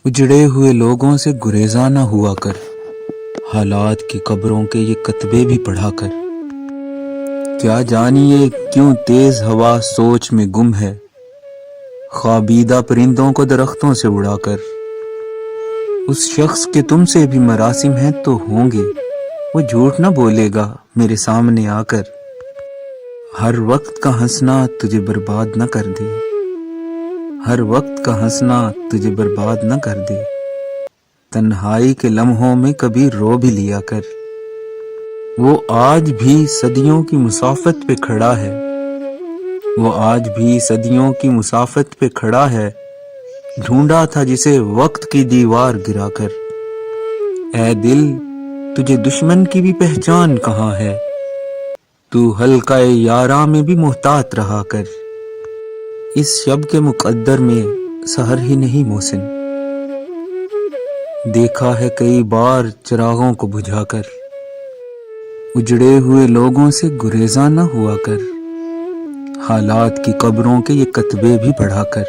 اجڑے ہوئے لوگوں سے گریزاں نہ ہوا کر، حالات کی قبروں کے یہ کتبے بھی پڑھا کر۔ کیا جانیے کیوں تیز ہوا سوچ میں گم ہے، خوابیدہ پرندوں کو درختوں سے اڑا کر۔ اس شخص کے تم سے بھی مراسم ہیں تو ہوں گے، وہ جھوٹ نہ بولے گا میرے سامنے آ کر۔ ہر وقت کا ہنسنا تجھے برباد نہ کر دے، ہر وقت کا ہنسنا تجھے برباد نہ کر دے۔ تنہائی کے لمحوں میں کبھی رو بھی لیا کر۔ وہ آج بھی صدیوں کی مسافت پہ کھڑا ہے، وہ آج بھی صدیوں کی مسافت پہ کھڑا ہے، ڈھونڈا تھا جسے وقت کی دیوار گرا کر۔ اے دل تجھے دشمن کی بھی پہچان کہاں ہے، تو حلقہ یاراں میں بھی محتاط رہا کر۔ اس شب کے مقدر میں سحر ہی نہیں محسن، دیکھا ہے کئی بار چراغوں کو بجھا کر۔ اجڑے ہوئے لوگوں سے گریزاں نہ ہوا کر، حالات کی قبروں کے یہ کتبے بھی پڑھا کر۔